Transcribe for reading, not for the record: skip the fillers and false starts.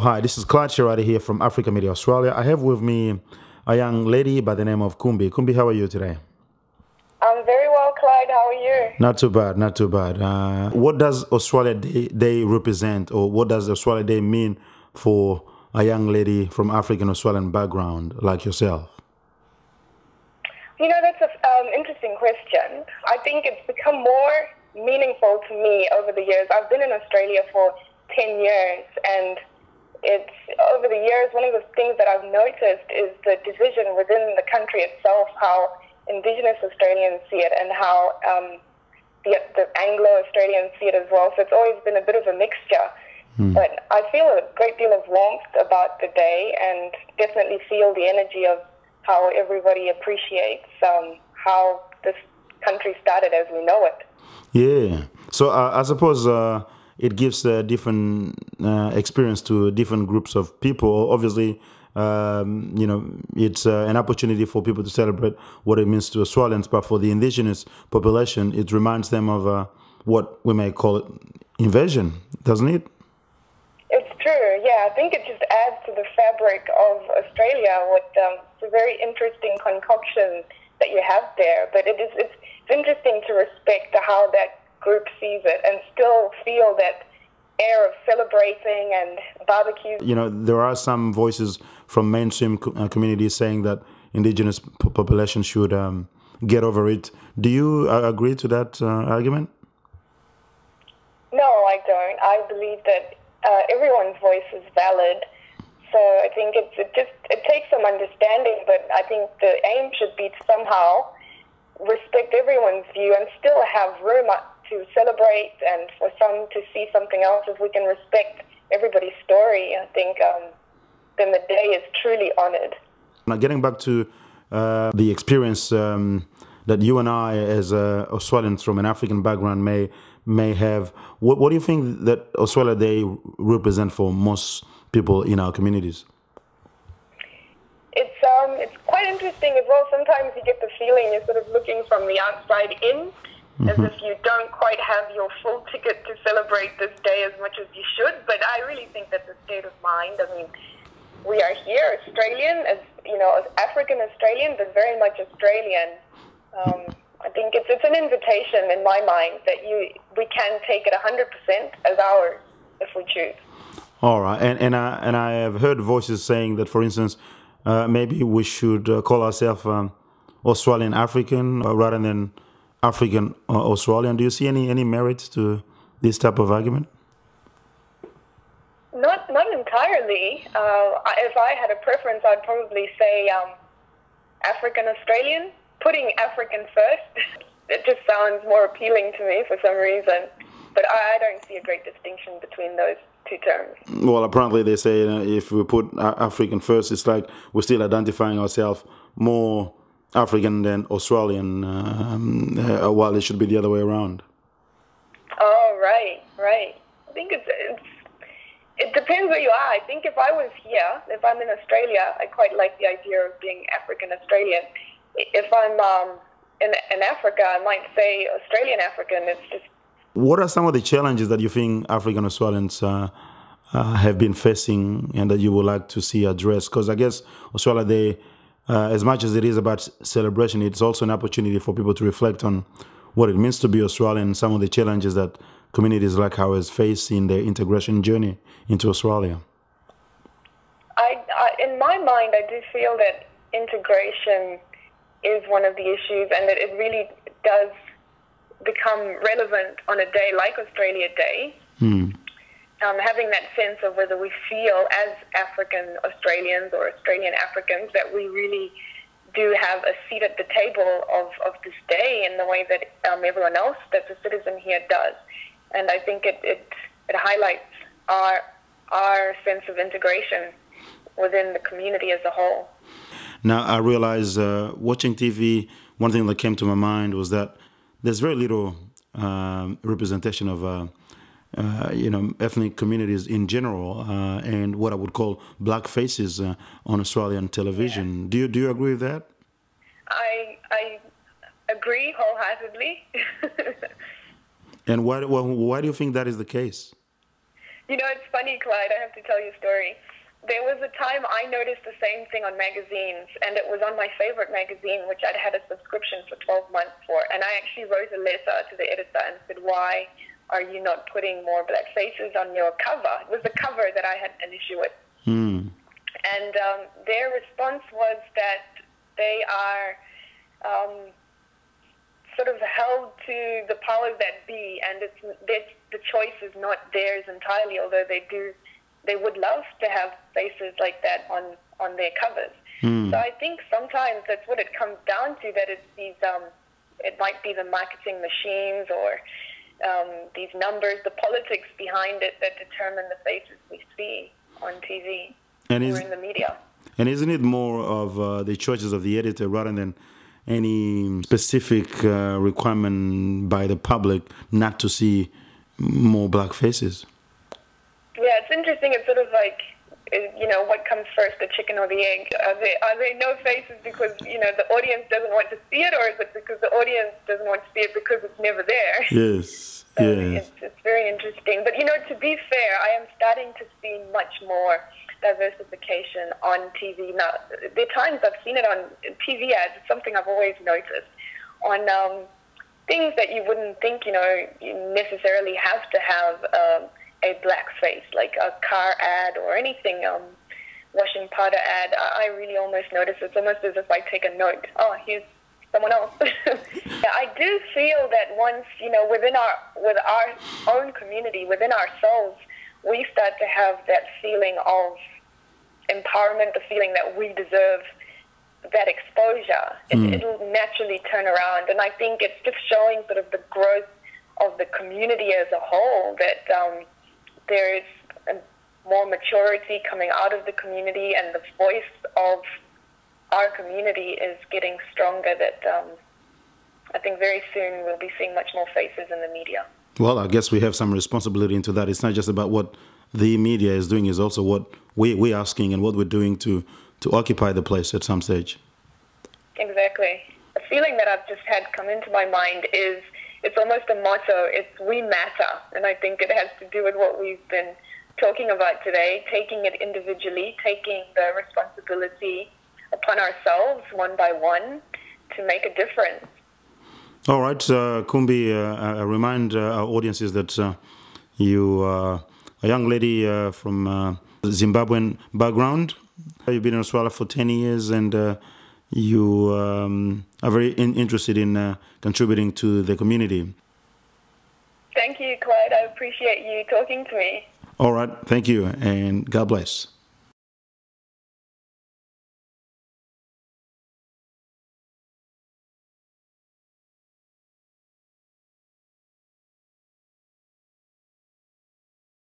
Hi, this is Clyde Sherrati here from Africa Media Australia. I have with me a young lady by the name of Kumbi. Kumbi, how are you today? I'm very well, Clyde. How are you? Not too bad, not too bad. What does Australia Day represent, or what does Australia Day mean for a young lady from African Australian background like yourself? You know, that's an interesting question. I think it's become more meaningful to me over the years. I've been in Australia for 10 years, and it's over the years, one of the things that I've noticed is the division within the country itself, how Indigenous Australians see it and how the Anglo-Australians see it as well. So it's always been a bit of a mixture. But I feel a great deal of warmth about the day and definitely feel the energy of how everybody appreciates how this country started as we know it. Yeah. So I suppose it gives a different experience to different groups of people. Obviously, it's an opportunity for people to celebrate what it means to Australians, but for the Indigenous population, it reminds them of what we may call it invasion, doesn't it? It's true, yeah. I think it just adds to the fabric of Australia with it's a very interesting concoction that you have there. But it's interesting to respect how that group sees it and still feel that air of celebrating and barbecues. You know, there are some voices from mainstream communities saying that Indigenous population should get over it. Do you agree to that argument? No, I don't. I believe that everyone's voice is valid. So I think it takes some understanding, but I think the aim should be to somehow respect everyone's view and still have room to celebrate and for some to see something else. If we can respect everybody's story, I think then the day is truly honored. Now, getting back to the experience that you and I, as Australians from an African background, may have, what do you think that Australia Day represent for most people in our communities? It's quite interesting as well. Sometimes you get the feeling you're sort of looking from the outside in, as if you don't quite have your full ticket to celebrate this day as much as you should. But I really think that's a state of mind. I mean, we are here, Australian, as African Australian, but very much Australian. I think it's an invitation in my mind that we can take it 100% as ours if we choose. All right, and I have heard voices saying that, for instance, maybe we should call ourselves Australian African rather than African Australian. Do you see any merit to this type of argument? Not entirely. If I had a preference, I'd probably say African Australian. Putting African first, it just sounds more appealing to me for some reason. But I don't see a great distinction between those two terms. Well, apparently they say if we put African first, it's like we're still identifying ourselves more African than Australian, while it should be the other way around. Oh, right. I think it depends where you are. I think if I was here, if I'm in Australia, I quite like the idea of being African Australian. If I'm in Africa, I might say Australian African. It's just. What are some of the challenges that you think African Australians have been facing and that you would like to see addressed? Because I guess Australia Day, as much as it is about celebration, it's also an opportunity for people to reflect on what it means to be Australian, some of the challenges that communities like ours face in their integration journey into Australia. In my mind, I do feel that integration is one of the issues, and that it really does become relevant on a day like Australia Day. Having that sense of whether we feel as African Australians or Australian Africans that we really do have a seat at the table of this day in the way that everyone else that's a citizen here does. And I think it highlights our sense of integration within the community as a whole. Now, I realize watching TV, one thing that came to my mind was that there's very little representation of, ethnic communities in general and what I would call black faces on Australian television. Yeah. Do you agree with that? I agree wholeheartedly. And why do you think that is the case? You know, it's funny, Clyde, I have to tell you a story. There was a time I noticed the same thing on magazines, and it was on my favorite magazine, which I'd had a subscription for 12 months for. And I actually wrote a letter to the editor and said, why are you not putting more black faces on your cover? It was the cover that I had an issue with. And their response was that they are sort of held to the powers that be, and the choice is not theirs entirely, although they would love to have faces like that on their covers. So I think sometimes that's what it comes down to, that it's these, it might be the marketing machines or these numbers, the politics behind it that determine the faces we see on TV or in the media. And isn't it more of the choices of the editor rather than any specific requirement by the public not to see more black faces? Yeah, it's interesting. It's sort of like, you know, what comes first, the chicken or the egg? Are there no faces because, you know, the audience doesn't want to see it, or is it because the audience doesn't want to see it because it's never there? Yes, So yes. it's very interesting. But, you know, to be fair, I am starting to see much more diversification on TV. Now, there are times I've seen it on TV ads. It's something I've always noticed on things that you wouldn't think, you know, you necessarily have to have a black face, like a car ad or anything, washing powder ad. I really almost notice it's almost as if I take a note. Oh, here's someone else. Yeah, I do feel that once, you know, with our own community, within ourselves, we start to have that feeling of empowerment, the feeling that we deserve that exposure. It'll naturally turn around. And I think it's just showing sort of the growth of the community as a whole, that there is more maturity coming out of the community, and the voice of our community is getting stronger, that I think very soon we'll be seeing much more faces in the media. Well, I guess we have some responsibility into that. It's not just about what the media is doing, it's also what we're asking and what we're doing to occupy the place at some stage. Exactly. A feeling that I've just had come into my mind is, it's almost a motto, it's we matter. And I think it has to do with what we've been talking about today, taking it individually, taking the responsibility upon ourselves one by one to make a difference. All right, Kumbi, I remind our audiences that you are a young lady from Zimbabwean background. You've been in Australia for 10 years, and you are very interested in contributing to the community. Thank you, Clyde. I appreciate you talking to me. All right, thank you, and God bless.